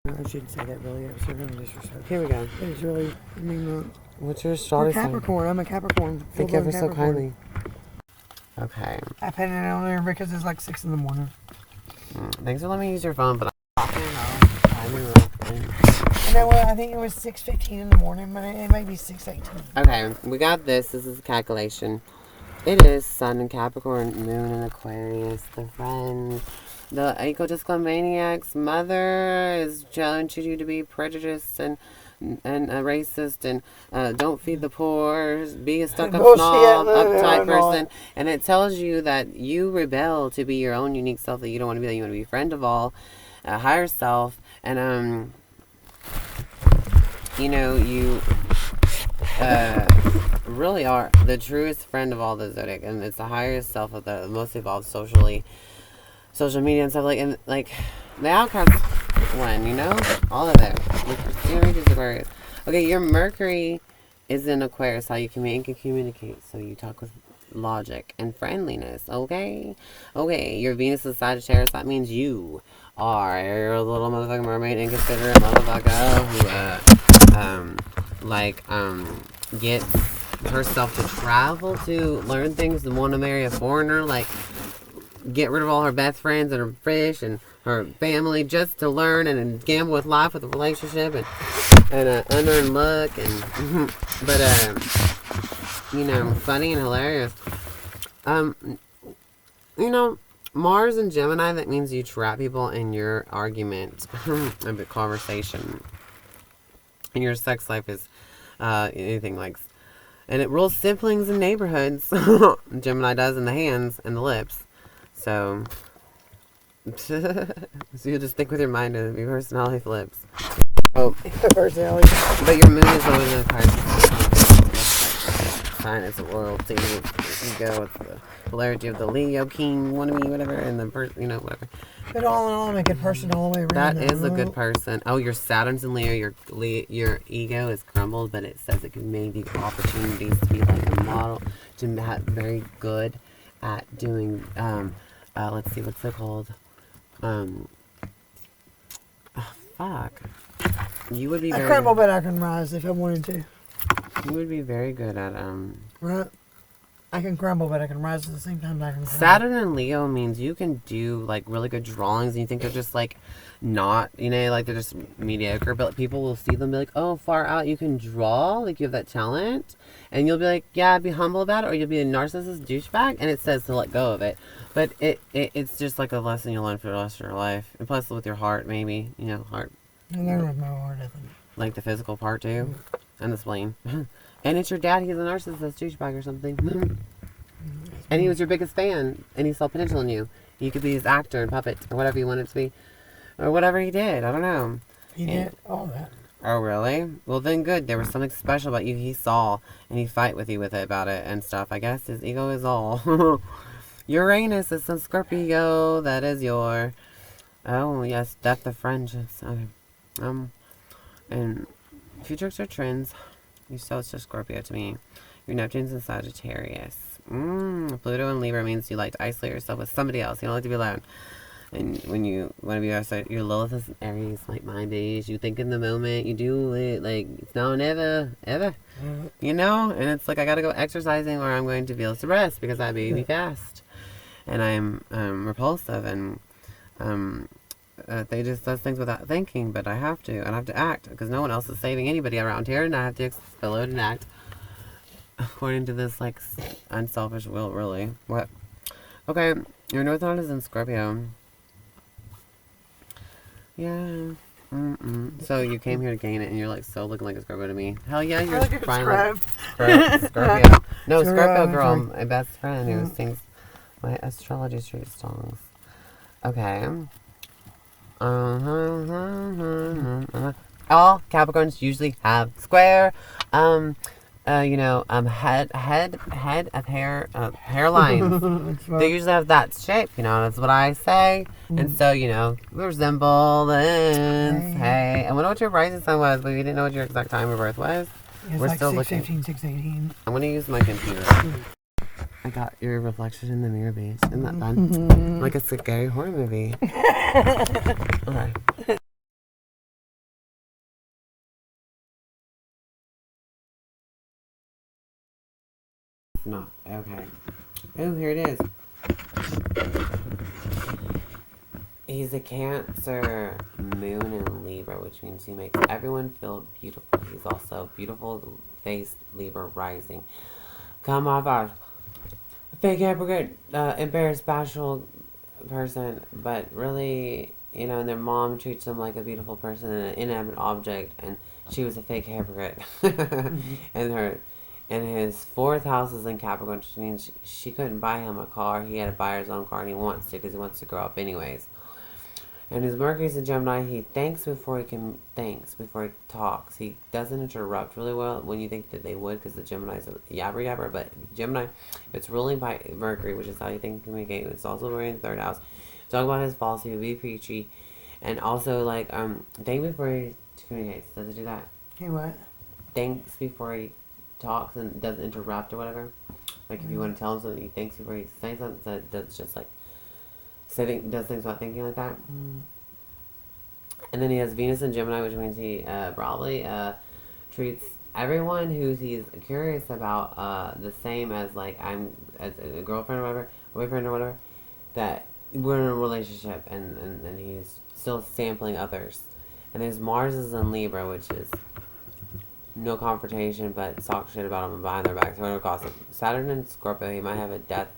I shouldn't say that really. That was really disrespectful. Here we go. It's really, I mean, what's your astrology sign? Capricorn. I'm a Capricorn. Thank you ever so kindly. Okay. I put it on there because it's like 6 in the morning. Thanks for letting me use your phone, but I know. You know what? I think it was 6:15 in the morning, but it may be 6:18. Okay, we got this. This is a calculation. It is Sun in Capricorn, Moon in Aquarius, the friend. The ecodiscomaniac's mother is challenging you to be prejudiced and a racist and don't feed the poor, be a stuck-up snob, uptight person. And it tells you that you rebel to be your own unique self that you don't want to be. That you want to be friend of all, higher self, and you really are the truest friend of all the zodiac, and it's the highest self of the most evolved social media and stuff and the outcast one, all of it. Aquarius. Okay, your Mercury is in Aquarius, how you communicate, so you talk with logic and friendliness. Okay, your Venus is Sagittarius. That means you are a little motherfucking mermaid, inconsiderate motherfucker who gets herself to travel to learn things and want to marry a foreigner, get rid of all her best friends and her fish and her family just to learn and gamble with life with a relationship and an unearned look but funny and hilarious. Mars and Gemini, that means you trap people in your argument and the conversation, and your sex life is anything and it rules siblings and neighborhoods. Gemini does in the hands and the lips. So you just think with your mind and your personality flips. Oh, personality. But your moon is always in a Pisces. Sign is a royalty. Ego, it's the polarity of the Leo, King, wannabe, whatever, and the whatever. But all in all, I'm a good person all the way around. That is a good person. Oh, your Saturn's in Leo. Your ego is crumbled, but it says it can maybe opportunities to be like a model, to be very good at doing. Let's see, what's it called? Fuck. You would be. I crumble, but I can rise if I wanted to. You would be very good at Right. I can crumble, but I can rise at the same time. I can. Saturn and Leo means you can do really good drawings, and you think they're just not, they're just mediocre, but people will see them and be like, oh, far out, you can draw, you have that talent, and you'll be like, yeah, be humble about it, or you'll be a narcissist douchebag, and it says to let go of it, but it's just a lesson you'll learn for the rest of your life, and plus with your heart, maybe, heart. I learn with my heart, I think. The physical part, too, and the spleen. And it's your dad, he's a narcissist douchebag or something. And he was your biggest fan, and he saw potential in you. You could be his actor and puppet, or whatever you wanted to be. Or whatever he did, I don't know. He did all that. Oh, really? Well, then good. There was something special about you he saw, and he fight with you about it and stuff. I guess his ego is all. Uranus is some Scorpio. That is your... Oh, yes, depth of friendships. Okay. And future trends. You're so Scorpio to me. Your Neptune's in Sagittarius. Pluto and Libra means you like to isolate yourself with somebody else. You don't like to be alone. And when you want to be outside, your Lilith is in Aries, like my beige. You think in the moment, you do it, it's now or never, ever. And it's I gotta go exercising or I'm going to feel stressed because I baby fast. And I'm repulsive and they just does things without thinking, but I have to, and I have to act because no one else is saving anybody around here, and I have to explode and act according to this unselfish will, really. What? Okay, your North Node is in Scorpio. Yeah. So you came here to gain it, and you're so looking like a Scorpio to me. Hell yeah, you're finally Scorpio. No, Scorpio girl, my best friend who sings my Astrology Exsperance songs. Okay. All Capricorns usually have square, head of hair, hairlines. Right. They usually have that shape, that's what I say. And so, resemblance. Hey. And we know what your rising sign was, but we didn't know what your exact time of birth was. We're still looking. 6:18. I'm going to use my computer. I got your reflection in the mirror, base. Isn't that fun? Like a scary horror movie. Okay. Okay. Oh, here it is. He's a Cancer moon in Libra, which means he makes everyone feel beautiful. He's also beautiful-faced Libra rising. Come off our fake hypocrite, embarrassed, bashful person, but really, you know, and their mom treats them like a beautiful person and an inanimate object, and she was a fake hypocrite. And his fourth house is in Capricorn, which means she couldn't buy him a car. He had to buy his own car, and he wants to because he wants to grow up anyways. And his Mercury's in Gemini. He thinks before he talks. He doesn't interrupt really well when you think that they would, because the Gemini's a yabber yabber. But Gemini, it's ruling by Mercury, which is how you think and communicate. It's also very in the third house. Talk about his faults. He would be preachy, and also like think before he communicates. Does it do that? He what? Thinks before he talks and doesn't interrupt or whatever. Like if you want to tell him something, he thinks before he says something. So that's just like. Does things without thinking like that. And then he has Venus in Gemini, which means he probably treats everyone who he's curious about the same as like I'm as a girlfriend or whatever, boyfriend or whatever. That we're in a relationship, and he's still sampling others. And there's Mars is in Libra, which is no confrontation, but talk shit about them behind their backs. Whatever gossip. Saturn in Scorpio, he might have a death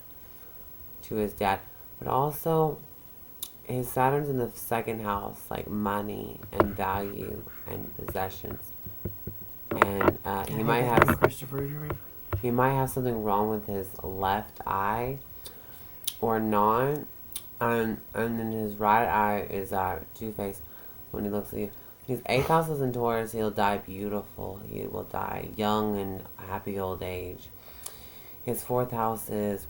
to his dad. But also, his Saturn's in the second house, like money and value and possessions. And he might have something wrong with his left eye, or not. And then his right eye is two-faced when he looks at you. His 8th house is in Taurus. He'll die beautiful. He will die young and happy old age. His 4th house is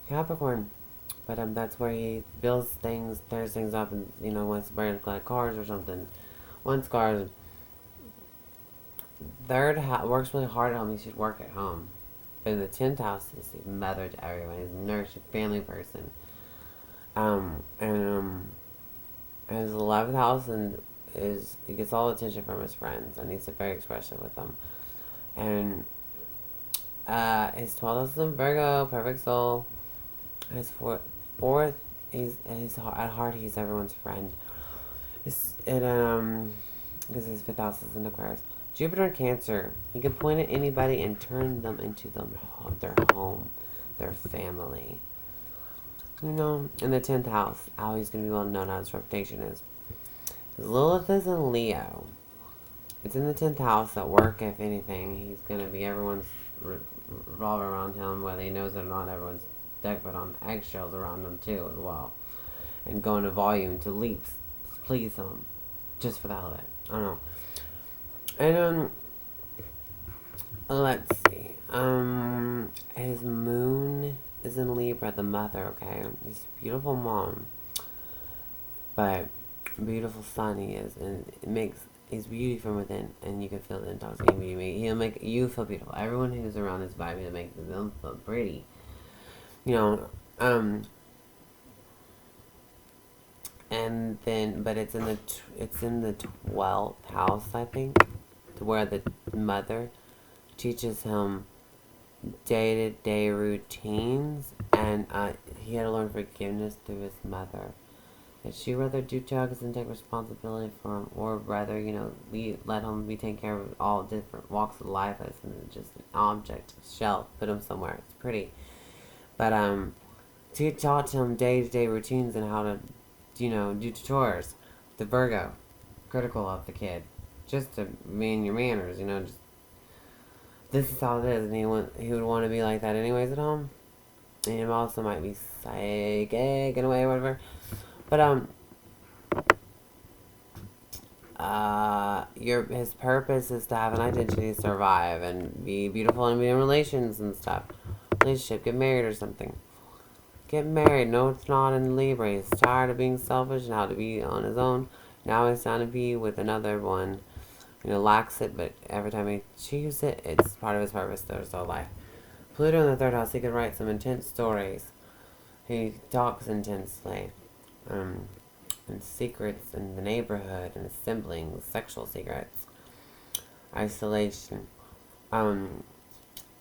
Capricorn. But that's where he builds things, tears things up, and, you know, wants to burn like cars or something. Wants cars. 3rd works really hard at home. He should work at home. But in the 10th house, he's a mother to everyone. He's a nurturing family person. His 11th house he gets all the attention from his friends, and he's very expressive with them. And his 12th house is in Virgo, perfect soul. His fourth, he's at heart he's everyone's friend. Because his 5th house is in Aquarius. Jupiter in Cancer, he can point at anybody and turn them into their home, their family. You know, in the 10th house, how he's going to be well known, how his reputation is. His Lilith is in Leo. It's in the 10th house at work, if anything. He's going to be everyone's revolve around him, whether he knows it or not. Everyone's decked on eggshells around him, too, as well. And going to volume, to leaps, to please him. Just for the hell of it. I don't know. And, let's see. His moon is in Libra, the mother, okay? He's a beautiful mom. But beautiful son he is. And he's beauty from within. And you can feel the intoxicating beauty. He'll make you feel beautiful. Everyone who's around this vibe, he'll make them feel pretty. You know, and then, but it's in the 12th house, I think, to where the mother teaches him day-to-day routines, and he had to learn forgiveness through his mother. That she rather do drugs and take responsibility for him, or rather, you know, let him be taken care of all different walks of life as just an object, a shelf, put him somewhere. It's pretty. But she taught him day-to-day routines and how to, you know, do chores. The Virgo, critical of the kid, just to mean your manners, you know. Just this is how it is, and he would want to be like that anyways at home. And he also might be psychic in a way, or whatever. But his purpose is to have an identity, survive, and be beautiful, and be in relations and stuff. Relationship, get married or something. Get married. No, it's not in Libra. He's tired of being selfish and how to be on his own. Now he's trying to be with another one. You know, lacks it, but every time he chooses it, it's part of his purpose through his whole life. Pluto in the 3rd house, he could write some intense stories. He talks intensely. And secrets in the neighborhood, and his siblings, sexual secrets. Isolation.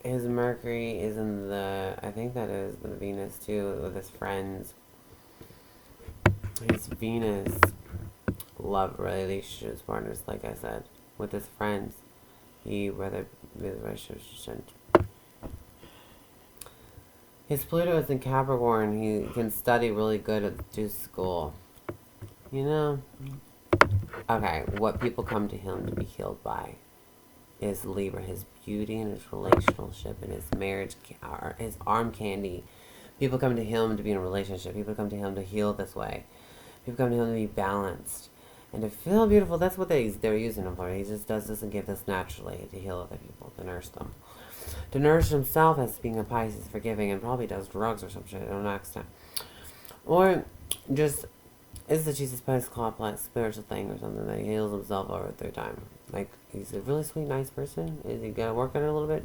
his Mercury is in the, I think that is the Venus too, with his friends. His Venus love relationships partners, like I said, with his friends. His Pluto is in Capricorn. He can study really good at do school. You know? Okay, what people come to him to be healed by is Libra, his beauty and his relationship and his marriage, his arm candy. People come to him to be in a relationship. People come to him to heal this way. People come to him to be balanced and to feel beautiful. That's what they're using him for. He just doesn't give this naturally to heal other people, to nurse them. To nurse himself as being a Pisces, forgiving, and probably does drugs or some shit on accident. Or just is the Jesus Christ complex spiritual thing or something that he heals himself over through time. Like, he's a really sweet, nice person. Is he gonna work on it a little bit?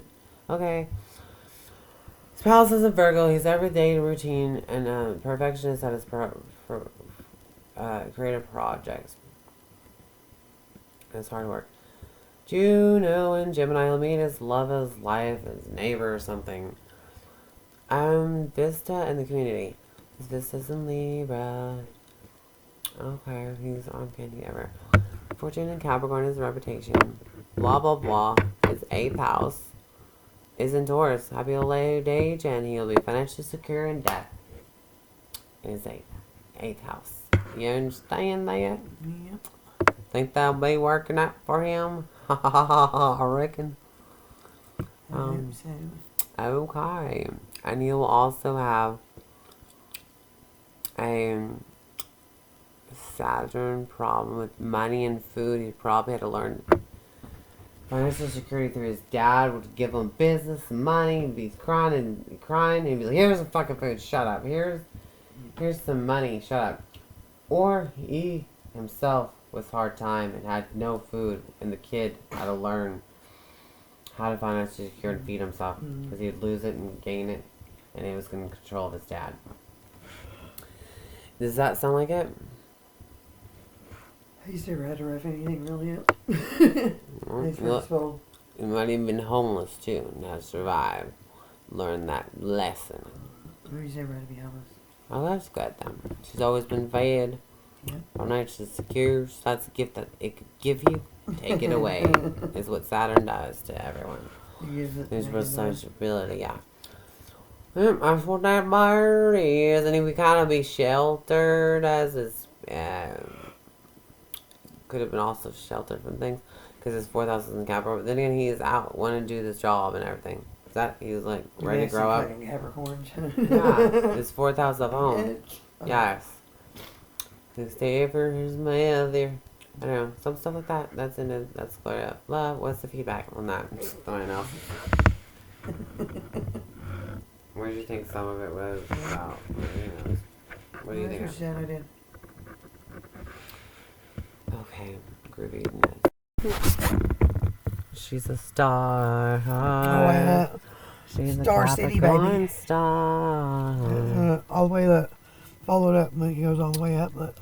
Okay. His palace is in Virgo. He's everyday routine and perfectionist at his creative projects. It's hard work. Juno and Gemini, he'll meet his love of his life, his neighbor or something. Vista and the community. His Vista's in Libra. Okay, he's on candy ever. Fortune in Capricorn is reputation. Blah, blah, blah. His 8th house is in Taurus. Happy old age, and he'll be financially secure in death. In his 8th house. You understand that? Yep. Think that'll be working out for him? I reckon. Okay. And he'll also have a Saturn problem with money and food. He probably had to learn financial security through his dad. Would give him business and money. He'd be crying and crying. He'd be like, here's some fucking food. Shut up. Here's some money. Shut up. Or he himself was hard time and had no food, and the kid had to learn how to financially secure and feed himself because he'd lose it and gain it, and he was in control of his dad. Does that sound like it? He's never had to rough anything really yet. He might have been homeless too and had to survive. Learn that lesson. He's never had to be homeless. Oh, that's good then. She's always been fed. Yeah. Financially secure. So that's a gift that it could give you. Take it away. Is what Saturn does to everyone. There's responsibility, yeah. That's what that bird is. And he would kind of be sheltered as his... could have been also sheltered from things. Because his 4th house is in Capricorn. But then again, he is out wanting to do this job and everything. He was like ready to grow up. Capricorns. Yeah. His 4th house of home. Yes. To stay for his mother. I don't know. Some stuff like that. That's clear. Love. What's the feedback on that? Someone else. What did you think some of it was about? What do you think? Okay. Grooviness. She's a star. Oh, she's Star a City, Capricorn baby. star. All the way up. Followed up. It goes all the way up. Look.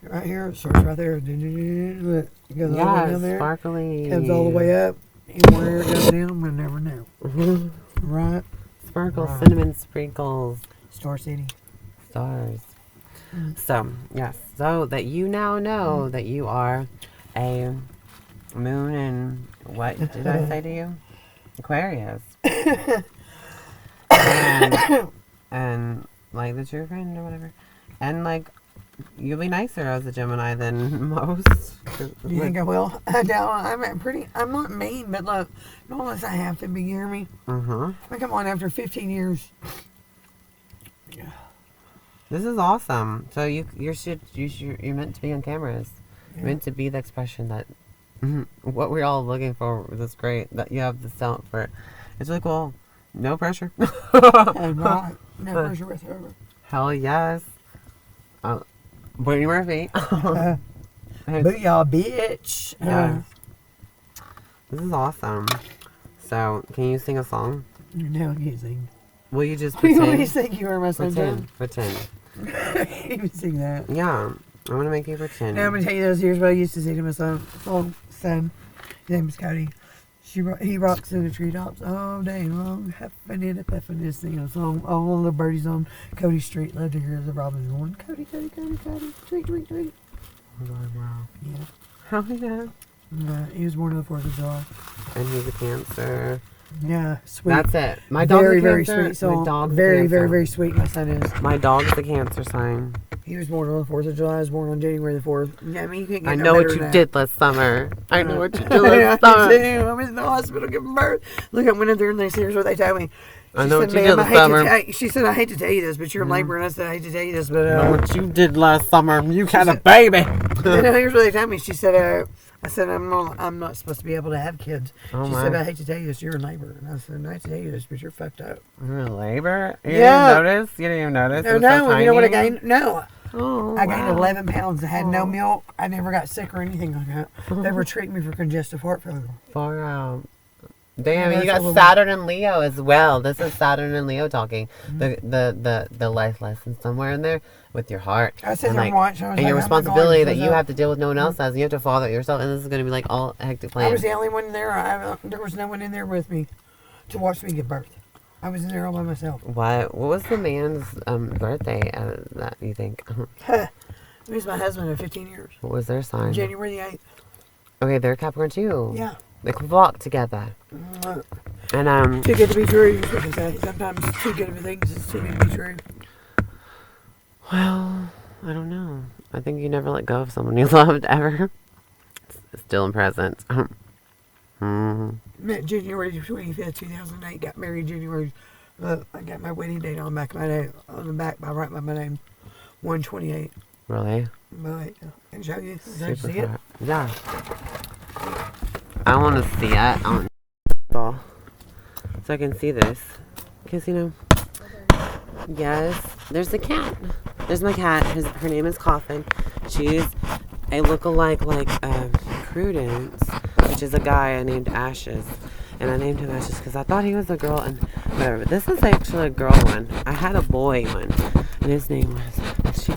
Right here. It starts right there. Look. It goes all the way down there. Sparkly. Comes all the way up. And where it goes down, we'll never know. Right? Sparkles, right. Cinnamon sprinkles. Star City. Stars. So, yes. So that you now know that you are a moon and what did I say to you? Aquarius. and like that's your friend or whatever. And like you'll be nicer as a Gemini than most. You think I will? I'm not mean, but look, not unless I have to be, you hear me? I come on after 15 years. Yeah. This is awesome. So you're meant to be on cameras. Yeah. You're meant to be the expression that what we're all looking for. That's great that you have the talent for it. It's really cool. No pressure. Right. No pressure whatsoever. Hell yes. Brittany Murphy. Booyah, bitch. Yes. This is awesome. So, can you sing a song? No, I can't sing. Will you just pretend? You always think you were my son. Pretend. I can't even sing that. Yeah. I'm going to make you pretend. Now I'm going to tell you those. Here's what I used to say to my son. His name is Cody. He rocks in the treetops all day long, huffing and puffing, singing a song. All the birdies on Cody Street love to hear the robins going, Cody, Cody, Cody, Cody, tweet, tweet, tweet. Wow. Yeah. How is that? He was born on the 4th of July. And he's a Cancer. Yeah, sweet. That's it. My dog's very, a very Cancer. sweet soul. My dog's very, a Cancer. very, very sweet. My son is. My dog's the Cancer sign. He was born on the 4th of July. I was born on January the 4th. Yeah, I mean, you can't get I no know better what you than did last summer. I know what you that. did last summer. I was in the hospital giving birth. Look, I went in there and here's what they told me. I know what you "Ma'am, did I last hate to summer. tell- She said, I hate to tell you this, but you're in labor. And I said, I hate to tell you this, but... I know what you did last summer. You had a baby. Here's what they told me. She said, I said, I'm not supposed to be able to have kids. Oh, She my. said, I hate to tell you this, you're in labor. And I said, I hate to tell you this, but you're fucked up. You're in labor? You Yeah. didn't notice? You didn't even notice? No, It was so no, you know what I tiny? gained? No. Oh, I gained wow. 11 pounds. I had no milk. I never got sick or anything like that. They were treating me for congestive heart failure. Far out. Damn, Yeah, you that's got a Saturn and Leo as well. This is Saturn and Leo talking. The life lesson somewhere in there with your heart. I sit and there and watch. I was and like, your oh my God, responsibility that this you is have to deal with no one else has. You have to follow it yourself, and this is going to be like all a hectic I plan. was the only one there. There was no one in there with me to watch me give birth. I was in there all by myself. What was the man's birthday that you think? He was my husband of 15 years. What was their sign? January the 8th. Okay, they're Capricorn too. Yeah. They flock together. And Too good to be true. Is what they say. Sometimes too good of things is too good to be true. well, I don't know. I think you never let go of someone you loved ever. It's still in present. Met January 25th, 2008. Got married January. I got my wedding date on the back of my name. On the back, right by my name. 128. Really? But and show you. Did you Super see it? fat. Yeah. I want to see it. So I can see this. Because, you know. Yes. There's the cat. There's my cat. Her name is Coffin. She's a lookalike like Prudence, which is a guy I named Ashes. And I named him Ashes because I thought he was a girl. And whatever. This is actually a girl one. I had a boy one. And his name was...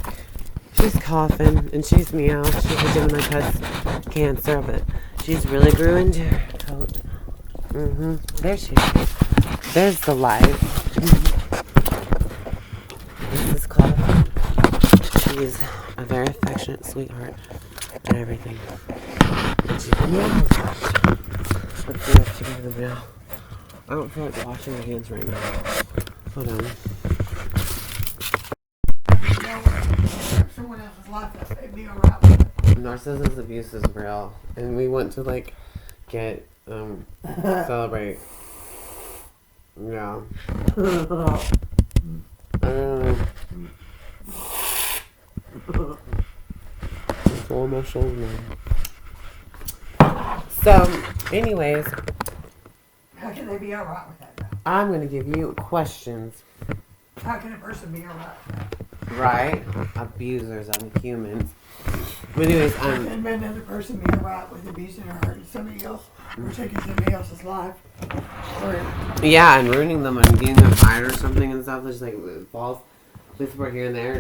She's Coffin, and she's Meow. She's a Gemini plus Cancer, but she's really grew into her coat. There she is. There's the life. This is Coffin. She's a very affectionate sweetheart and everything. And she's meow. Let's see if she can do the meow. I don't feel like washing my hands right now. Hold on. Someone else's life that saved me alright with it. Narcissist abuse is real, and we went to like get celebrate. Yeah. It's all my shoulder. So, anyways, How can they be alright with that, though? I'm gonna give you questions. How can a person be alright with that? Right? Abusers of humans. But anyways, Can another person be alright with abusing or hurting somebody else or taking somebody else's life? Or yeah, and ruining them and getting them fired or something and stuff. Just like false police report here and there,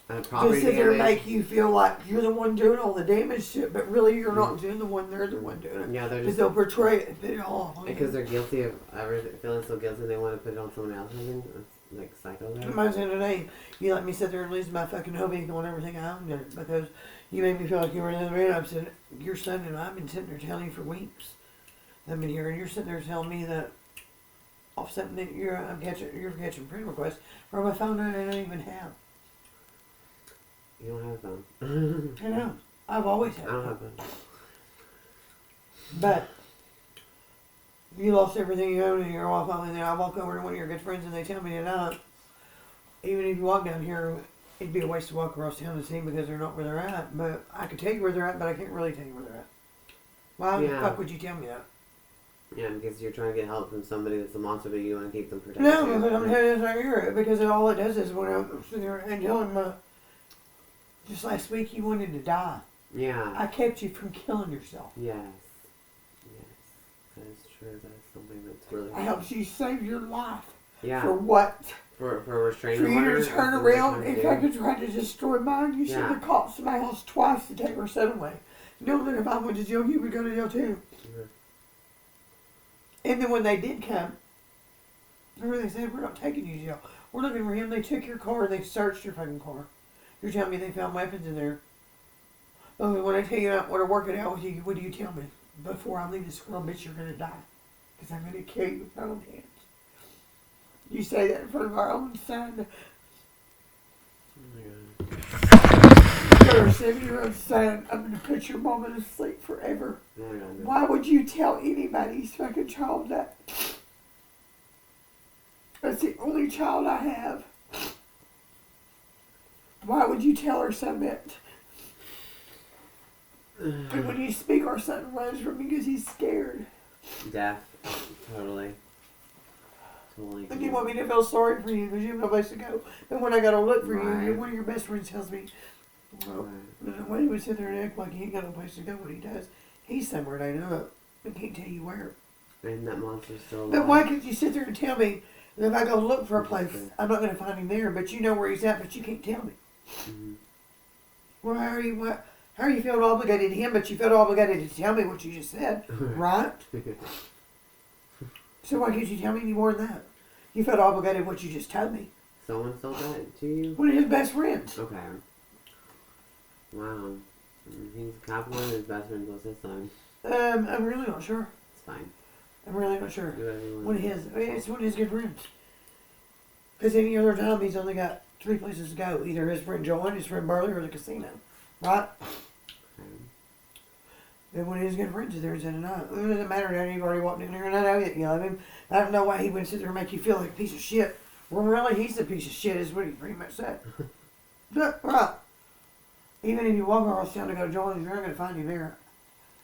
and property just sit there and damage. make you feel like you're the one doing all the damage to it, but really you're not doing the one, they're the one doing it. Yeah, they're Because just they'll portray it and put it all on because you. they're guilty of everything, feeling so guilty they want to put it on someone else. I think that's like psycho. There. Reminds me of the day you let me sit there and lose my fucking hobby on everything I owned it because you made me feel like you were in the man. I'm sitting, your son and I've been sitting there telling you for weeks. I've been here and you're sitting there telling me that off something that you're catching friend requests or my phone that I don't even have. You don't have them. I know. I've always had I don't them. have them. But you lost everything you own and you're off on, and then I walk over to one of your good friends and they tell me tonight, even if you walk down here, it'd be a waste to walk across town to see them because they're not where they're at. But I could tell you where they're at, but I can't really tell you where they're at. Why the fuck would you tell me that? Yeah, because you're trying to get help from somebody that's a monster, but you want to keep them protected. No, because I'm telling you this right here. Because all it does is when I'm sitting there and telling them, just last week you wanted to die. Yeah. I kept you from killing yourself. Yes. Yes. That is true. That is something that's really. I helped you save your life. Yeah. For what? For restraining For you order. to turn around and try to destroy mine, you should Yeah. have caught somebody else twice to take her son away. Knowing that if I went to jail, you would go to jail too. And then when they did come, remember they said, we're not taking you to jail. We're looking for him. They took your car. They searched your fucking car. You're telling me they found weapons in there. Okay, when I tell you I want to work it out with you, what do you tell me? Before I leave this world, bitch, you're going to die. Because I'm going to kill you with my own hands. You say that in front of our own son. Your 7-year-old son, I'm going to put your mama to sleep forever. Why would you tell anybody's fucking child that? That's the only child I have. Why would you tell her something that? And when you speak, our son runs from me because he's scared. Yeah, totally. Totally. And you want me to feel sorry for you because you have no place to go. And when I go to look for you, one of your best friends tells me, well, when he would sit there and act like he ain't got no place to go, what he does, he's somewhere they know. I can't tell you where. And that monster's still alive. But why can't you sit there and tell me that if I go look for a place, I'm not going to find him there, but you know where he's at, but you can't tell me? Mm-hmm. Well, how are you feeling obligated to him, but you felt obligated to tell me what you just said, right? So why can't you tell me any more than that? You felt obligated what you just told me. Someone told that to you? One of his best friends. Okay. Wow. He's Capricorn and his best friend was his son. I'm really not sure. It's fine. I'm really not sure. It's one of his good friends. Because any other time he's only got 3 places to go. Either his friend John, his friend Burley, or the casino. Right? And one of his good friends is there and said, no, it doesn't matter now, you've already walked in there and I know it, you love him. I don't know why he wouldn't sit there and make you feel like a piece of shit. Well, really, he's a piece of shit, is what he pretty much said. Right. Even if you walk across town to go to Johnny's, you're not going to find him there.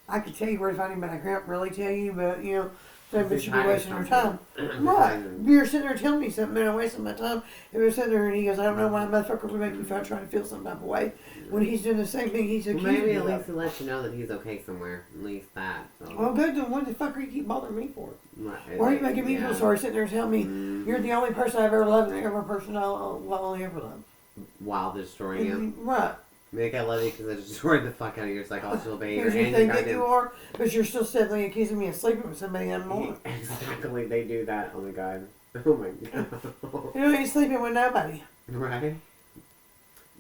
I could tell you where to find him, but I can't really tell you, but, you know, so but you'd be wasting your time. Right. You're sitting there telling me something and I'm wasting my time. If you're sitting there and he goes, I don't know why a motherfucker would make me feel trying to feel some type of way. When he's doing the same thing he's accusing me of. Maybe at least to let you know that he's okay somewhere. At least that. So. Well, good, then what the fuck are you keep bothering me for? Right. Why are you making me feel sorry sitting there telling me you're the only person I've ever loved and the only person I'll only ever love? While destroying you. Right. Make I love you because I destroyed the fuck out of your psychological behavior. Because you think that you are, but you're still steadily accusing me of sleeping with somebody I'm not. Exactly, they do that. Oh my god. Oh my god. You know, you're sleeping with nobody. Right?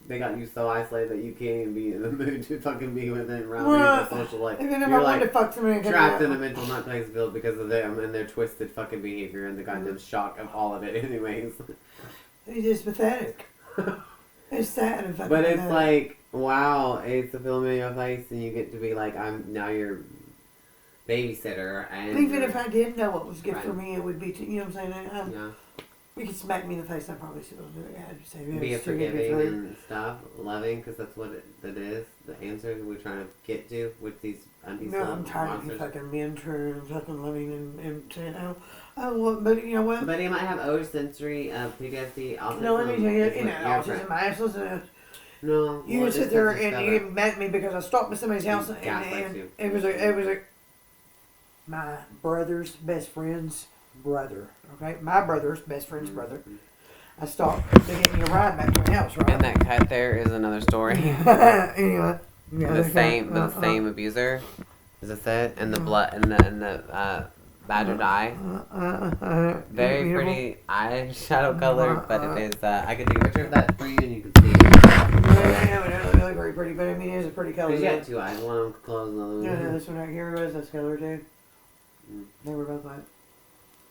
They got you so isolated that you can't even be in the mood to fucking be with them around the social life. Even if I wanted to fuck somebody, trapped in a mental nut place field because of them and their twisted fucking behavior and the goddamn shock of all of it anyways. It's just pathetic. It's sad and fucking but it's pathetic. like, wow, it's a film in your face and you get to be like, I'm now your babysitter. And even if I did know what was good for me, it would be, you know what I'm saying? Yeah. You could smack me in the face, I probably still do it. I'd say, be a forgiving and stuff, loving, because that's what that is. The answers we're trying to get to with these undecent No, I'm tired monsters. of you fucking being true and fucking loving and saying, well, but you know what? But he might have sensory PTSD. Autism. No, let me tell you, autism, I listen. No, you can sit there and you get mad at me because I stopped at somebody's house and it was a my brother's best friend's brother. Okay, my brother's best friend's brother. I stopped to get me a ride back to my house, right? And that cut there is another story. Anyway, the same abuser. Is this it? And the blood and the badger dye. Very pretty eyeshadow color, but it is. I could take a picture of that for you, and you can see it. Yeah, really very pretty, but I mean, it is a pretty color. Because you had 2 eyes, one of them closed, another one. Yeah, this one right here was this color too. They were both white.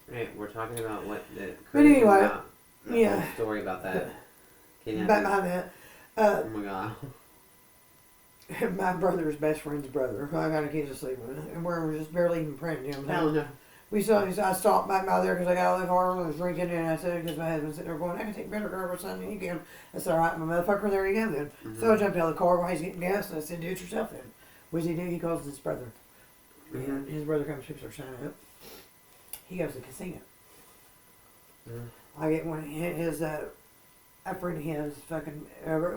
Right, we're talking about what the. But anyway, about, yeah. Story about that. Back behind that. Oh my god. My brother's best friend's brother, who I got accused of sleeping with, and we're just barely even friends. You know what I'm saying? No. I stopped back by there because I got out of the car and was drinking, and I said, because my husband's sitting there going, I can take better care of our son than you can. I said, all right, my motherfucker, there you go then. So I jumped out of the car while he's getting gas, and I said, do it yourself then. What does he do? He calls his brother. And his brother comes picks our son up. He goes to the casino. I get one of his, a friend of his, fucking,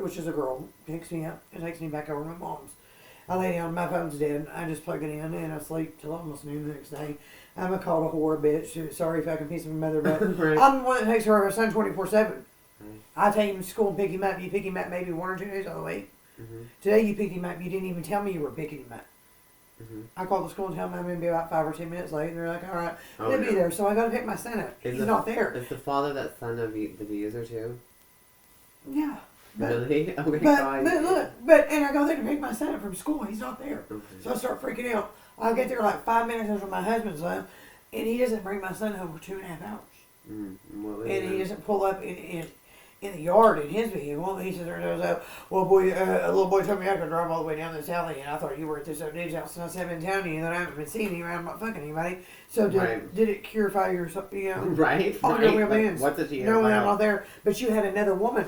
which is a girl, picks me up and takes me back over to my mom's. I lay down, my phone's dead. I just plug it in and I sleep till almost noon the next day. I'm a called a whore bitch. Sorry if I can piece of my mother, but Right. I'm the one that takes care of her son 24/7. I take him to school and pick him up. You pick him up maybe 1 or 2 days of the week. Today you picked him up. You didn't even tell me you were picking him up. I called the school and tell them I'm going to be about 5 or 10 minutes late. And they're like, all right, Oh, they'll no. be there. So I got to pick my son up. He's not there. Is the father that son of the abuser too? Yeah. But, Really? Oh my but God. look, and I go there to pick my son up from school. He's not there. Okay. So I start freaking out. I get there like 5 minutes after my husband's left, and he doesn't bring my son home for 2.5 hours. And he doesn't pull up in the yard in his vehicle. He sits there and goes, well, boy, a little boy told me I could drive all the way down this alley, and I thought you were at this other dude's house. And I said, I've been telling you that I haven't been seeing you, I'm not fucking anybody. So did it purify your, you know? Right. All your wheelbands. What did he No, I'm not there. But you had another woman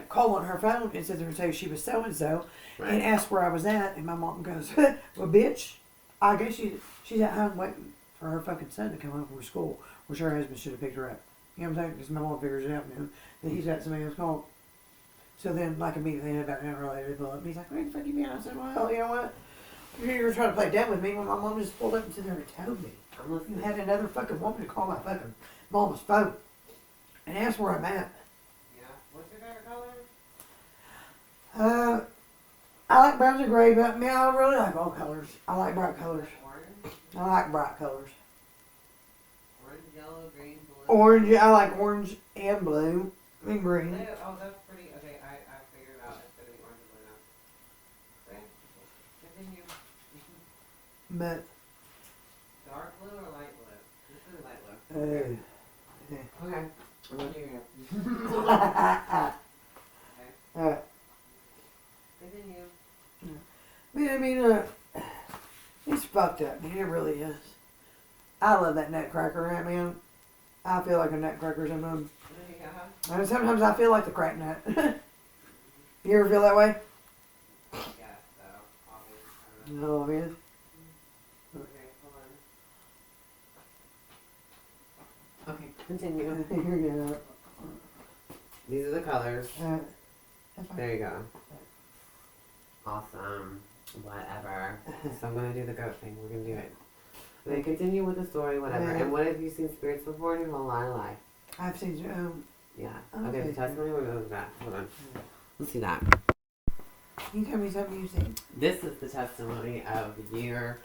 call on her phone and sit there and say she was so-and-so and ask where I was at. And my mom goes, well, bitch, I guess she's at home waiting for her fucking son to come home from school, which her husband should have picked her up. You know what I'm saying? Because my mom figures it out now that he's got somebody else called. So then, like, immediately about an hour later, they pull up. He's like, where the fuck you been? I said, well, you know what? You were trying to play dumb with me when my mom just pulled up and said there and told me. You had another fucking woman to call my fucking mama's phone and ask where I'm at. Yeah. What's your favorite color? I like browns and gray, but man, I really like all colors. I like bright colors. Orange? I like bright colors. Orange, yellow, green, blue. Orange, I like orange and blue and green. Oh, that's pretty. Okay, I figured out it's going to be orange and blue now. Okay. Continue. But Dark blue or light blue? This is light blue. Okay. I'm going to do your hair. Alright. Continue. Man, I mean, it's fucked up, man. It really is. I love that nutcracker, right, man? I feel like a nutcracker sometimes. Yeah. And sometimes I feel like the crack nut. You ever feel that way? Yeah, so, obviously. No, I mean. Okay, hold on. Okay, continue. Yeah. These are the colors. That's fine. There you go. Awesome. Whatever. So I'm going to do the goat thing. We're going to do it. Okay, continue with the story, whatever. Yeah. And what have you seen spirits before in your whole life? I've seen, Yeah. Okay. Okay, the testimony, we're going to go to that. Hold on. Let's see that. you tell me something you've seen. This is the testimony of your...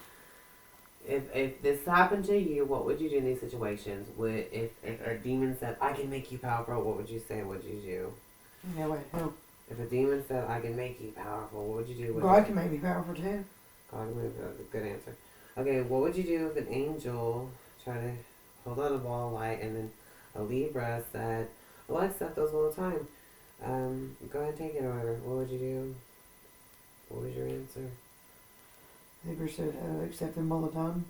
If this happened to you, what would you do in these situations? If a demon said, I can make you powerful, what would you say? What would you do? No, wait, no. If a demon said, I can make you powerful, what would you do? God can make me powerful too. God can make you powerful. Good answer. Okay, what would you do if an angel tried to hold on a ball of light and then a Libra said, well, I accept those all the time. Go ahead and take it or whatever. What would you do? What was your answer? Libra said, accept them all the time.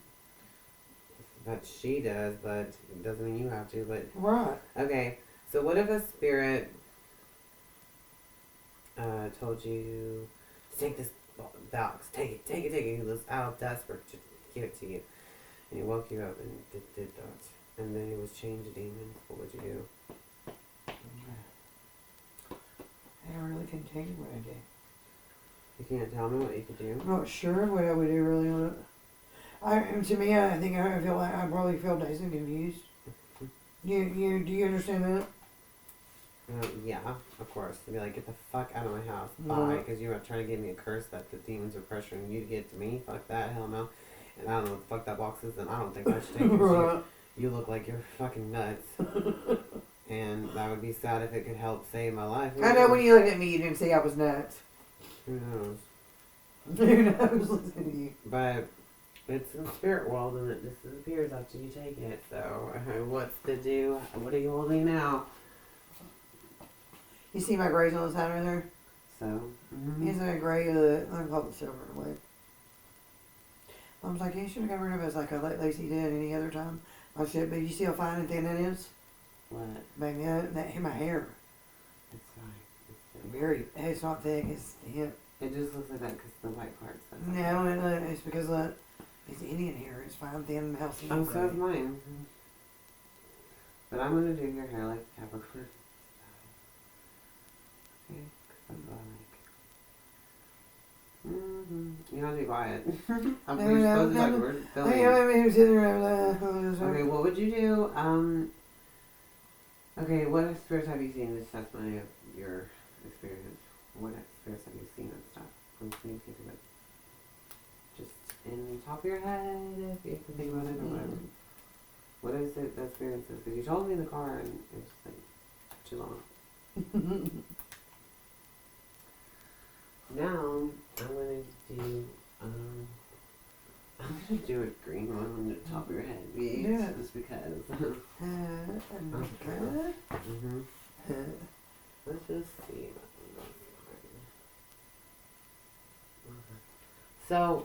That she does, but it doesn't mean you have to, but... Right. Okay, so what if a spirit told you to take this box, take it, he was out of desperate to give it to you, and he woke you up and did that, and then he was chained to demons, what would you do? I really can't tell you what I did. You can't tell me what you could do? I'm not sure what I would do really on it. To me, I think I feel like I probably feel dazed and confused. Do you understand that? Yeah, of course. They'd be like, get the fuck out of my house. Bye, because you were trying to give me a curse that the demons are pressuring you to get to me. Fuck that, hell no. And I don't know what the fuck that box is, and I don't think I should take it. Right. You look like you're fucking nuts. And that would be sad if it could help save my life. I know when you looked at me, you didn't see I was nuts. Who knows? Who knows? Listen to you. But it's in the spirit world, and it just disappears after you take it. So, what's to do? What are you holding now? You see my grays on the side right there? So, Isn't it gray? I call it silver in a way. I was like, you should have got rid of it as like I let Lacey did any other time. I said, but you see how fine and thin that is? what? Baby, that my hair. It's fine. It's not thick, it's thin. It just looks like that because the white part's that. No, it's because it's Indian hair. It's fine, thin, and healthy. Oh, so is mine. But I'm going to do your hair like Capricorn. Okay, because that's what I like. You don't be quiet. I'm supposed to like we're filming. Okay, what would you do? Okay, what spirits have you seen in this testimony of your experience? What spirits have you seen and stuff? I'm thinking of it. Just in the top of your head, if you can think about it or whatever. What is it, the experiences? Because you told me in the car and it was like too long. Now, I'm gonna do a green one on the top of your head, Yeah. just because. Let's just see. So,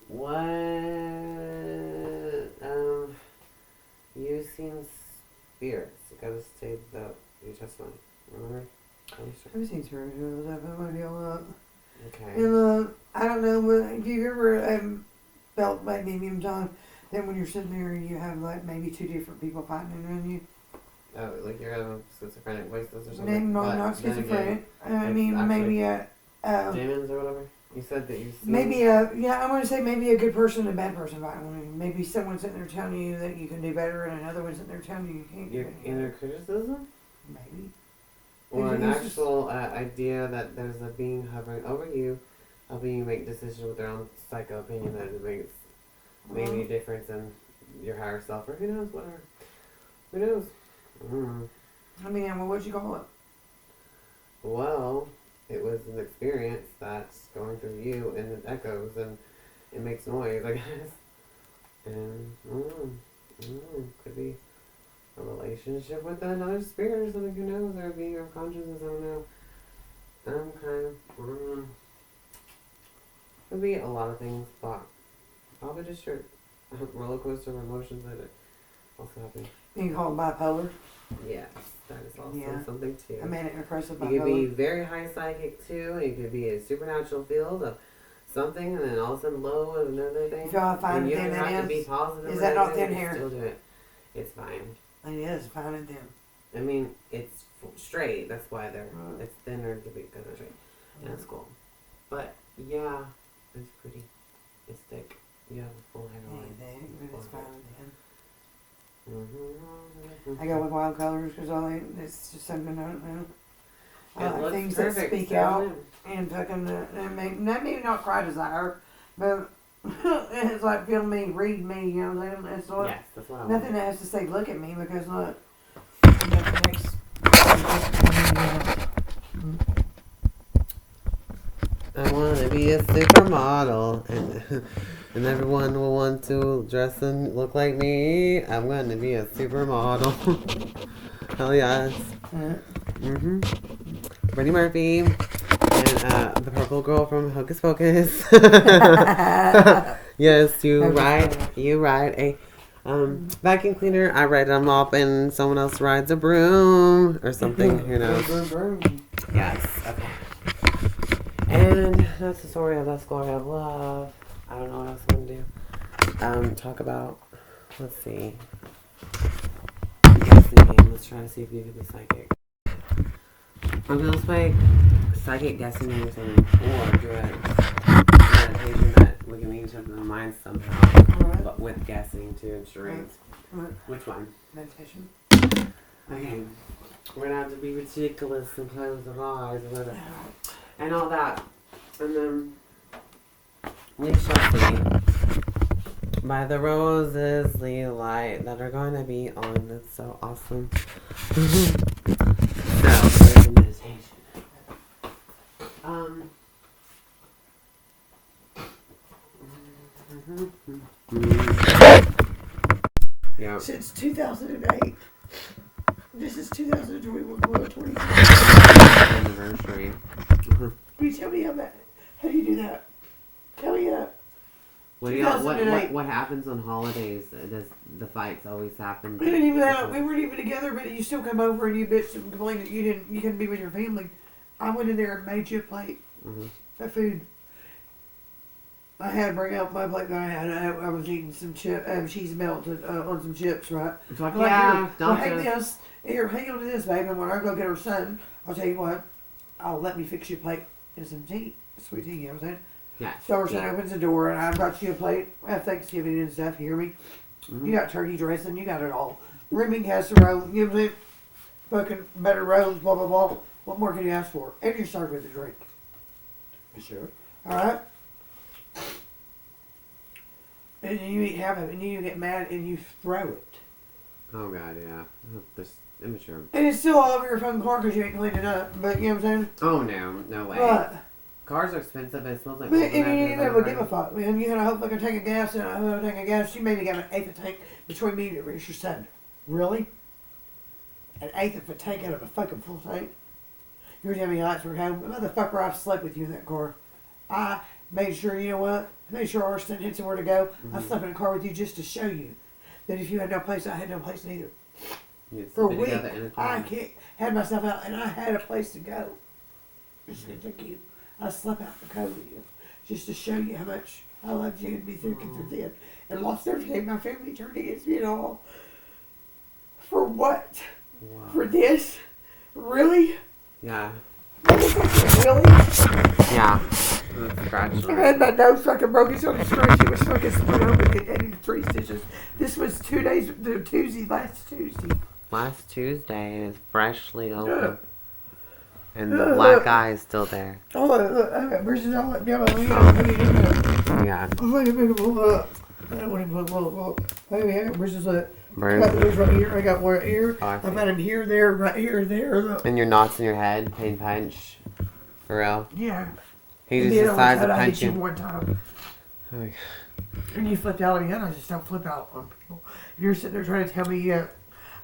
what, you've seen spirits. You gotta say your testimony, remember? I've seen spirituals, I've been maybe a lot. Okay. And I don't know, if you ever felt like maybe John, then when you're sitting there, you have like maybe two different people fighting around you. Oh, like you're having schizophrenic voices or something? Maybe not schizophrenic. I mean, maybe demons or whatever? You said that you've seen... Maybe I want to say maybe a good person and a bad person fighting. Maybe someone sitting there telling you that you can do better, and another one sitting there telling you can't do your inner criticism? Maybe. Or an actual idea that there's a being hovering over you, helping you make decisions with their own psycho opinion that it makes maybe a difference in your higher self, or who knows, whatever. Who knows? I mean, well, what'd you call it? Well, it was an experience that's going through you, and it echoes, and it makes noise, I guess. And, could be a relationship with another spirit or something, who knows, or being of consciousness, I don't know. Could be a lot of things, but probably just your roller coaster of emotions that are also happening. You call it bipolar? Yes, that is also something too. A manic depressive bipolar. You could be very high psychic too, and you could be a supernatural field of something, and then all of a sudden low of another thing. If y'all find and you thin don't have to is, be positive. is that not thin hair? Still do it. It's fine. It is fine and thin. I mean, it's straight. That's why it's thinner to be good and straight, and it's cool. But yeah, it's pretty. It's thick. You have a full hairline. But it's fine and thin. Mm-hmm. I go with wild colors because it's just something I don't know. I like things perfect, that speak out and fucking maybe not cry desire, but it's like feel me, read me, you know what I'm saying? It's like, yes, that's what I want. nothing that has to say look at me because look. I want to be a supermodel, and everyone will want to dress and look like me. I'm going to be a supermodel. Hell yes. Brittany Murphy and the purple girl from Hocus Pocus. Yes, you ride a vacuum cleaner. I ride a mop, and someone else rides a broom or something. Who knows? Yes. Okay. And that's the story of that story of love. I don't know what else I'm gonna do. Talk about. Let's see. Guessing game. Let's try to see if you can be psychic. I'm gonna play psychic guessing game or something, or do a meditation that we can meet each other in the mind somehow, but with guessing too and charades. Which one? Meditation. Okay. We're gonna have to be ridiculous and close our eyes and all that. And then we shall see by the roses the light that are going to be on. It's so awesome. So, there's a meditation. Yeah. Since 2008. This is 2021. Anniversary. Can you tell me how do you do that? Tell me that. What happens on holidays? Does the fights always happen? We weren't even together, but you still come over and you bitched and complained that you couldn't be with your family. I went in there and made you a plate of food. I had to bring out my plate that I had. I was eating some cheese melted on some chips, right? It's like, yeah, hang this. Here, hang on to this, babe. And when I go get her son, I'll tell you what, I'll let me fix you a plate and some tea, sweet tea, you know what I'm saying? Yeah. So her son opens the door and I brought you a plate of Thanksgiving and stuff, you hear me? You got turkey dressing, you got it all. Rimming casserole, you know what I'm saying? Fucking better rolls, blah, blah, blah. What more can you ask for? And you're served with a drink. Sure. Alright? And you eat half of it, and you get mad and you throw it. Oh god, yeah. This immature. And it's still all over your fucking car because you ain't cleaned it up. But you know what I'm saying? Oh no way. But, cars are expensive, but it smells like. but and you never give a fuck, man. You had a whole fucking tank of gas and a whole tank of gas. She maybe got an eighth of tank between me and your son. Really? An eighth of a tank out of a fucking full tank? You're telling me lights were home? Motherfucker, I've slept with you in that car. I made sure, you know what? I made sure our son had somewhere to go. I slept in a car with you just to show you that if you had no place, I had no place neither. For a week, I had myself out and I had a place to go. Just to take you. I slept out the cold with you just to show you how much I loved you and be thick and through thin. And lost everything. My family turned against me and all. For what? Wow. For this? Really? Yeah. Really? Yeah. I had my nose fucking broken so straight. She was fucking split open and needed 3 stitches. This was 2 days, last Tuesday. Last Tuesday, and it's freshly open. And the black eye is still there. Oh, look, I got bruises all up down my leg. Yeah. I'm like, I don't want to look. I got bruises up. I got Burns. bruises right here. I got one right here. Oh, I I've see. got them here, there, right here, there. Look. And your knots in your head, pain punch. For real. Yeah. He And just then decides to I punch hit you you. one time. Oh, my And you flipped out on me, and I just don't flip out on people. And you're sitting there trying to tell me,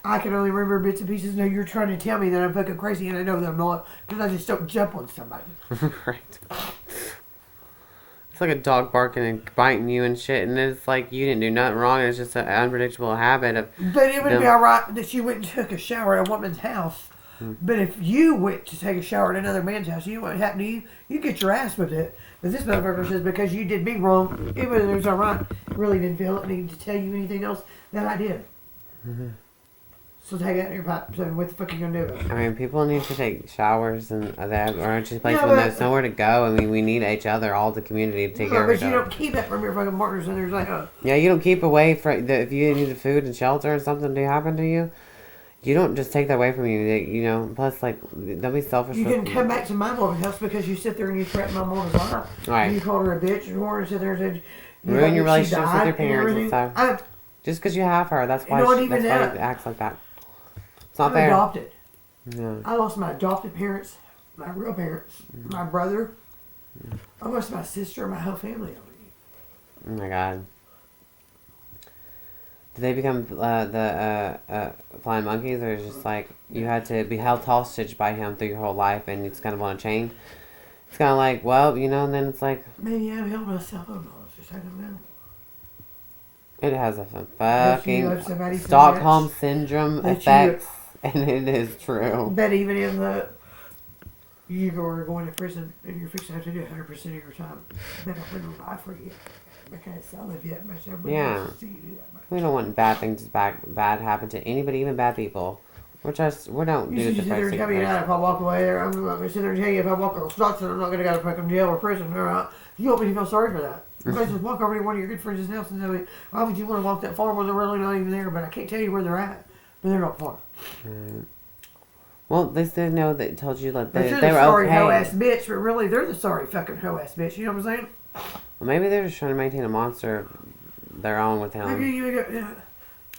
I can only remember bits and pieces. No, you're trying to tell me that I'm fucking crazy, and I know that I'm not, because I just don't jump on somebody. Right. It's like a dog barking and biting you and shit, and it's like you didn't do nothing wrong. It's just an unpredictable habit of. But it would be alright that you went and took a shower at a woman's house. But if you went to take a shower at another man's house, you know what happened to you? You get your ass with it. But this motherfucker says because you did me wrong, even though it was alright, really didn't feel it needed to tell you anything else that I did. So take it out of your pipe. So what the fuck are you gonna do about it? I mean, people need to take showers and that, or just place Yeah, when but- there's nowhere to go. I mean, we need each other, all the community, to take care of But each you other. don't keep it from your fucking partners, and there's like Yeah, you don't keep away from if you need food and shelter or something to happen to you. You don't just take that away from you. You know. Plus, like, don't be selfish. you with- didn't come back to my mom's house because you sit there and you threaten my mom's life. Right. You called her a bitch and whore and sit there and said Ruin your she relationships with died your parents and everything. stuff. Just because you have her, that's why Not she even that. acts like that. It's not I'm fair. adopted. No. I lost my adopted parents, my real parents, my brother. I lost my sister and my whole family over you. Oh my god. Did they become the flying monkeys, or is it just like you had to be held hostage by him through your whole life, and you just kind of want to change? It's kind of like, well, you know, and then it's like Maybe I've held myself on just I don't know. it has a If you fucking love somebody so Stockholm much syndrome that you- effects, and it is true. that even in the you are going to prison and you're fixing to have to do 100% of your time, then I wouldn't lie for you because I love you that much. I wouldn't Yeah. see you do that much. We don't want bad things bad happen to anybody, even bad people. We don't You do should it just the sit there and first tell me that if I walk away there, I'm not going to sit there and tell you if I walk on Stockton, I'm not going to go to fucking jail or prison. Or, you want me to feel sorry for that. You might just walk over to one of your good friends' house and tell me, why would you want to walk that far when they're really not even there? But I can't tell you where they're at. But they're not far. Well, they still know that told you like But they you're were the sorry okay. hoe-ass bitch, but really they're the sorry fucking hoe-ass bitch. You know what I'm saying? Well, maybe they're just trying to maintain a monster of their own with him. Maybe you go, yeah.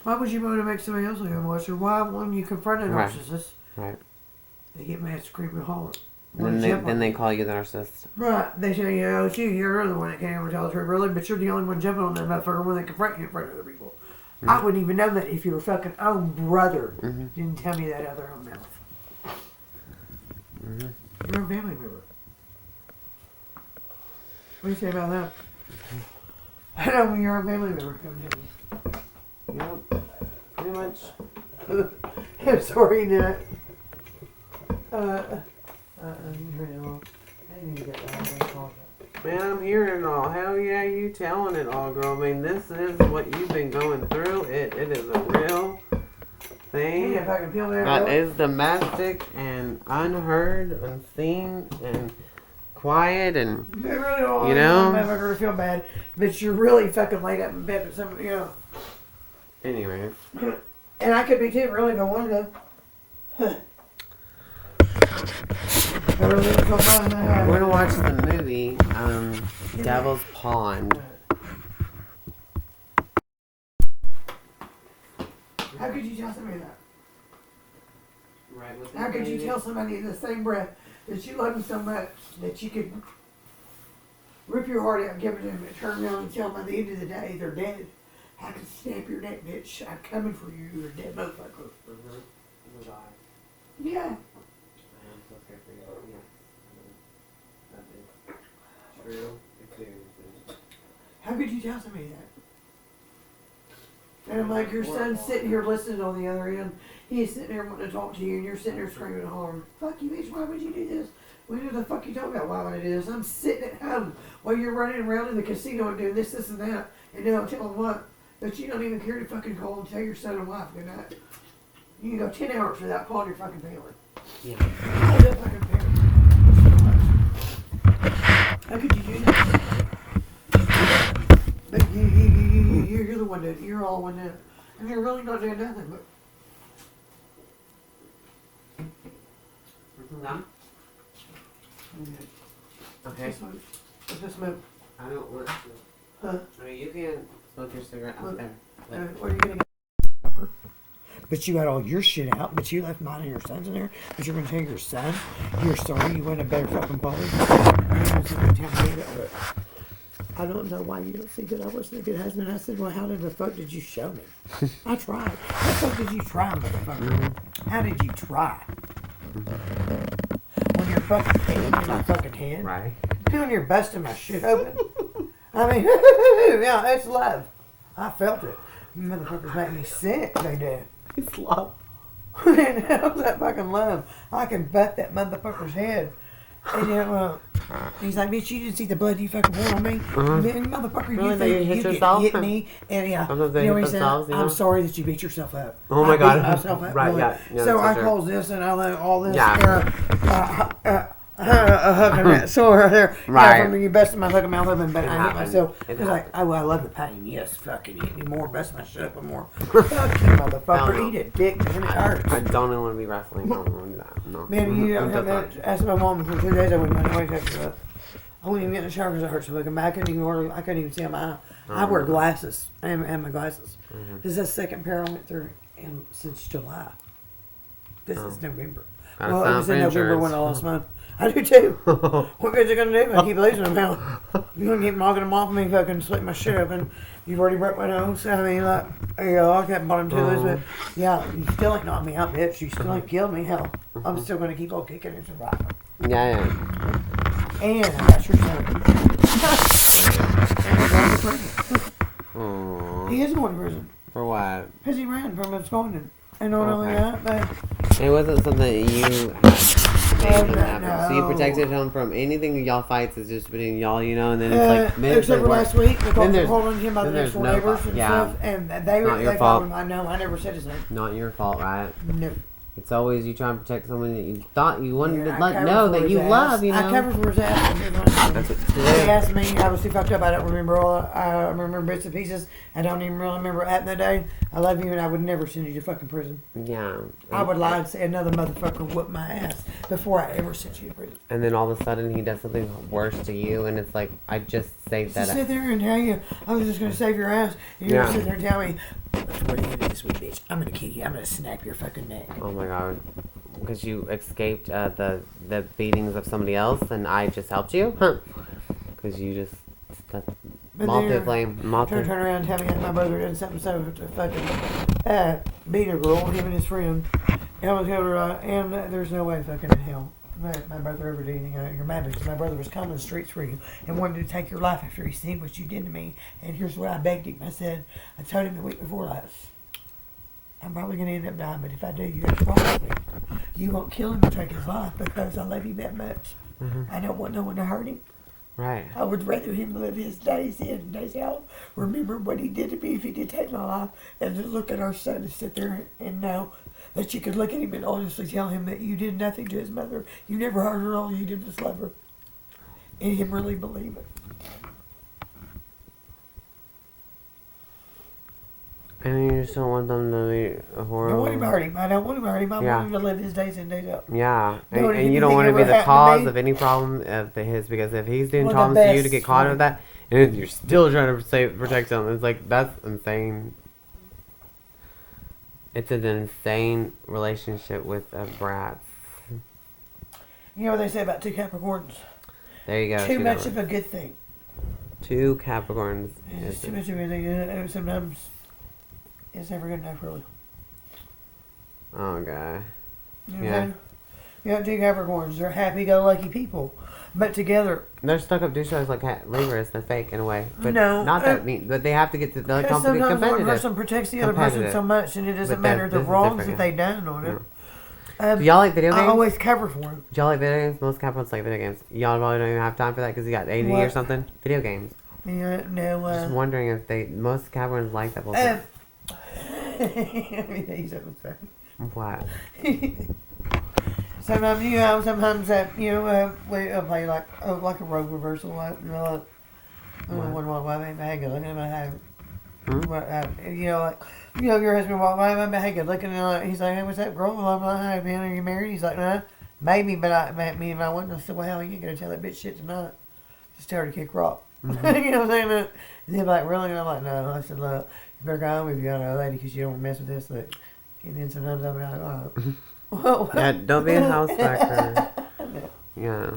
Why would you want to make somebody else look like a monster? Why, when you confront a Right. narcissist, Right. they get mad, scream, and holler. And then they call you the narcissist. Right. They say, you know, you're the one that can't ever tell the truth, really, but you're the only one jumping on that motherfucker when they confront you in front of other people. I wouldn't even know that if your fucking own brother didn't tell me that out of their own mouth. Your own family member. What do you say about that? I know when your own family member comes in. Yep. Pretty much. I'm sorry, Nat. You heard it all. I didn't even get that. Man, I'm hearing it all. Hell yeah, you telling it all, girl. I mean, this is what you've been going through. It is a real thing. Yeah, if I can peel that That up. is domestic and unheard, unseen, and quiet, and They really don't. You know? I'm never gonna feel bad, but you're really fucking laid up in bed with somebody, you know. anyways. And I could be too, really, if I wanted to. I really don't feel bad. We're gonna watch the movie, Devil's Pond. could you tell somebody that? Right. How could you tell somebody in the same breath that you love them so much that you could rip your heart out and give it to them and turn around and tell them at the end of the day they're dead? I could snap your neck, bitch. I'm coming for you. You're a dead motherfucker. Was I? Yeah. I am so scared for you. Yes. That is true experiences. How could you tell somebody that? And I'm like, your son's sitting here listening on the other end. He's sitting there wanting to talk to you, and you're sitting there screaming and hollering, fuck you, bitch, why would you do this? What the fuck you talking about? Why would I do this? I'm sitting at home while you're running around in the casino and doing this, this, and that. And then I'll tell them what? That you don't even care to fucking call and tell your son and wife good night. You can go 10 hours without calling your fucking family. Yeah. Call that fucking family. How could you do that? But you're the one that, you're all one that, and you're really not doing nothing, but. Done? Okay. What's this smoke? I don't want to. Huh? I mean, you can smoke your cigarette out there. What are you gonna get? But you had all your shit out, but you left mine and your son's in there. But you're gonna tell your son you're sorry, you went a better fucking quality. I don't know why you don't see that I wasn't a good husband. I said, well, how did the fuck did you show me? I tried. How the fuck did you try, motherfucker? How did you try? When you're fucking in my fucking head. Right. When you're busting my shit open. I mean, yeah, it's love. I felt it. Motherfuckers make me sick, they do. It's love. How's that fucking love? I can butt that motherfucker's head. And he's like, bitch, you didn't see the blood you fucking poured on me? Motherfucker, Really, you that you think hit you yourself? could hit me? And yeah, Sometimes they you know hit what he said? themselves, you know? I'm sorry that you beat yourself up. Oh my I God. beat myself up, Right, really. yeah, So I that's for calls this and I let all this Yeah. hooking that sore right there. Right. Yeah, from you busting my fucking mouth open, but It I hit happened. myself. It It's like, happened. oh, I love the pain. Yes, fucking hit me more, bust my shit up more. Fuck you, motherfucker. No. Eat a dick, man. It hurts. I don't even want to be wrestling. I don't want to do that. No. Man, you don't I'm have just that. Ask my mom for 2 days. I wouldn't mind wake up. I wouldn't even get in the shower because it hurt so fucking bad. I couldn't even see my eye. I wear glasses. I have my glasses. This is the second pair I went through since July. This is November. Gotta Well, it sign was for in November insurance. when I lost mine. I do too. What good's it gonna do? I keep losing them now. You're gonna keep knocking them off me, fucking split my shit open. You've already broke my nose. I mean, like, I kept bottom two of those, but yeah, you still ain't knocked me out, bitch. You still ain't killed me. Hell, I'm still gonna keep on kicking and surviving. Yeah. And I got your son. Aww. He is going to prison For what? because he ran from absconding. And not only Okay. that, but It wasn't something that you made him happen. So you no. protected him from anything y'all fights is just between y'all, you know, and then it's like minutes except for of work. last week, the cops were there's- calling him by the then next door there's no neighbors fault. and Yeah. stuff, and they Not your they fault. told him, I know, I never said his name. Not your fault, right? No. It's always you trying to protect someone that you thought you wanted Yeah, to I let covered know for that his you ass. love, you know. I covered for his ass. That's what He asked me, I was too fucked up. I don't remember all. I remember bits and pieces. I don't even really remember at the day. I love you, and I would never send you to fucking prison. Yeah. I would lie and say another motherfucker whooped my ass before I ever sent you to prison. And then all of a sudden he does something worse to you, and it's like, I just saved To that. sit there and tell you, I was just going to save your ass. And you're Yeah. going to sit there and tell me, what are you going to do this week, bitch? I'm going to kill you. I'm going to snap your fucking neck. Oh my God. Because you escaped the beatings of somebody else, and I just helped you? Huh. Because you just... But Moth they're to flame. Moth Turn to... around and tell me that my brother done something so to fucking beat a girl, him and his friend. And I was held her, and there's no way fucking in hell that my brother ever did anything. You're mad because my brother was combing the streets for you and wanted to take your life after he seen what you did to me. And here's what I begged him. I said, I told him the week before last, I'm probably going to end up dying, but if I do, you have to promise me. You won't kill him or take his life because I love you that much. I don't want no one to hurt him. Right. I would rather him live his days in and days out. Remember what he did to me if he did take my life, and to look at our son and sit there and know that you could look at him and honestly tell him that you did nothing to his mother. You never hurt her, all you did was love her. And him really believe it. And you just don't want them to be I horrible. don't want him to hurt him. I don't want him to hurt him. I Yeah. want him to live his days in, days out. Yeah, You know, and you don't anything want to be ever the happened to cause me? of any problem of his, because if he's doing Well, the problems to you to best get caught way. with that, and you're still trying to protect him, it's like, that's insane. It's an insane relationship with brats. You know what they say about two Capricorns? There you go. Too much of a good thing. Two Capricorns. It's too much of a good thing. Sometimes it's never good enough, really. Oh, God. You know what I'm saying? You have two Capricorns. They're happy-go-lucky people. But together... They're stuck-up douchebags like Libras. They're fake in a way. But no. Not that mean. But they have to get to the competitive. Sometimes one person protects the other person so much, and it doesn't matter the wrongs that they done on it. Do y'all like video games? I always cover for them. Do y'all like video games? Most Capricorns like video games. Y'all probably don't even have time for that because you got AD or something. Video games. Yeah, no. Just wondering if most Capricorns like that bullshit. He's open fair. What? Sometimes we play like a role reversal. One walk by me, hey, good looking at my head. Your husband walked by me, hey, good looking. He's like, hey, what's that girl? I'm like, hey, man, are you married? He's like, nah, maybe, but I wasn't. I said, well, hell, you ain't gonna tell that bitch shit tonight. Just tell her to kick rock. Mm-hmm. You know what I'm saying? And they're like, really? And I'm like, no. I said, look, you better go home if you got a lady because you don't want to mess with this. Look. And then sometimes I'll be like, oh. Yeah, don't be a housewrecker. Yeah.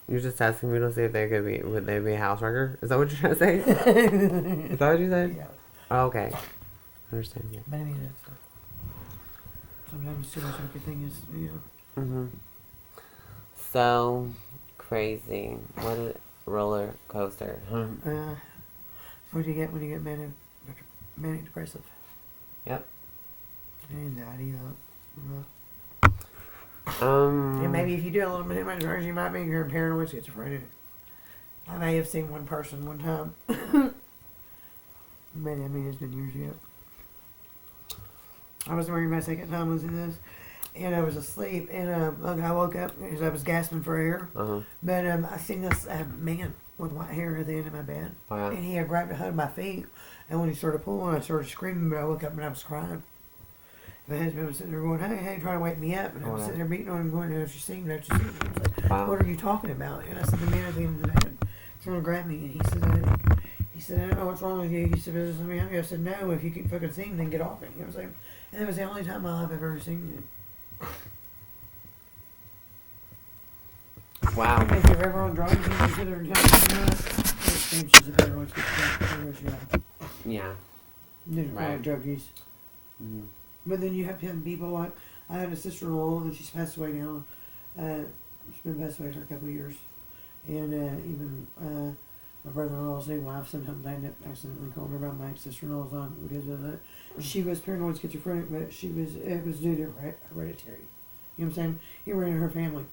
You're just asking me to see if would they be a housewrecker? Is that what you're trying to say? Is that what you said? Yeah. Oh, okay. I understand. Yeah. But I mean, that's sometimes too much of a good thing is, So crazy. What a roller coaster. What do you get when you get manic depressive? Yep. Anxiety, And maybe if you do a little bit of research, you might be you're paranoid schizophrenic. I may have seen one person one time. But I mean, it's been years ago. I was worried my second time was in this, and I was asleep, and I woke up because I was gasping for air. But I seen this man with white hair at the end of my bed, and he had grabbed a hold of my feet, and when he started pulling, I started screaming, but I woke up and I was crying. My husband was sitting there going, hey, trying to wake me up. And I was sitting there beating on him going, don't you see me? Don't you see me? I was like, what are you talking about? And I said, the man at the end of the bed trying to grab me. And he said, I don't know what's wrong with you. He said, is there something wrong? I said, no, if you can fucking see me, then get off me. I was like, and that was the only time in my life I've ever seen it. wow. If you're ever on drugs, you can sit there and tell me, it seems she's a better one. Yeah. Right. Drug use. Mm-hmm. But then you have to have people like, I had a sister-in-law and she's passed away now. She's been passed away for a couple of years. And even my brother-in-law's new wife, sometimes I end up accidentally calling her about my sister-in-law's on because of that. She was paranoid schizophrenic, but it was due to hereditary. You know what I'm saying? It ran in her family.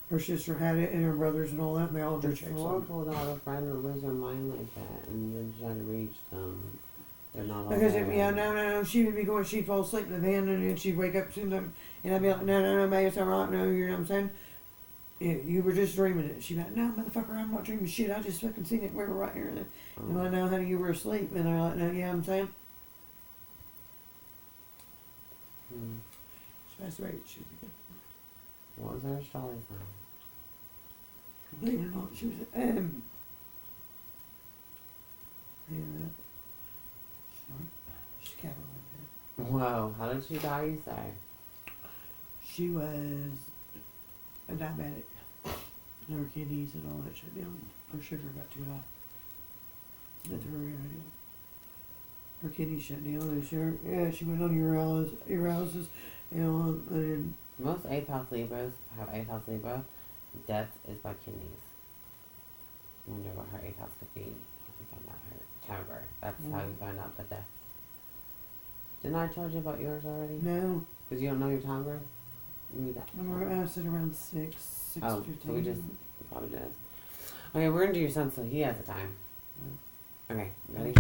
Her sister had it and her brothers and all that, and they all drew checks on it. It's horrible to have a friend that lose their mind like that and then try to reach them. Because no, she would be going, she'd fall asleep in the van and then she'd wake up soon, and I'd be like, no, maybe it's all right, no, you know what I'm saying? You were just dreaming it. She'd be like, no, motherfucker, I'm not dreaming shit, I just fucking seen it, we were right here. And I know, honey, you were asleep, and they're like, no, yeah, I'm saying? She passed away, what was her astrology sign? Believe it or not, she was, she's Capricorn. Whoa, how did she die, you say? She was a diabetic. Her kidneys and all that shut down. Her sugar got too high. That threw her in. Her kidneys shut down. And she went on urinalysis. And most 8th house Libras have 8th house Libra. Death is by kidneys. I wonder what her 8th house could be. If we find out her time of birth. That's how you find out the death. Didn't I tell you about yours already? No. Because you don't know your time of birth? Read that. I said around 6:15. Oh, so we just probably did. Okay, we're going to do your son so he has a time. Okay, ready?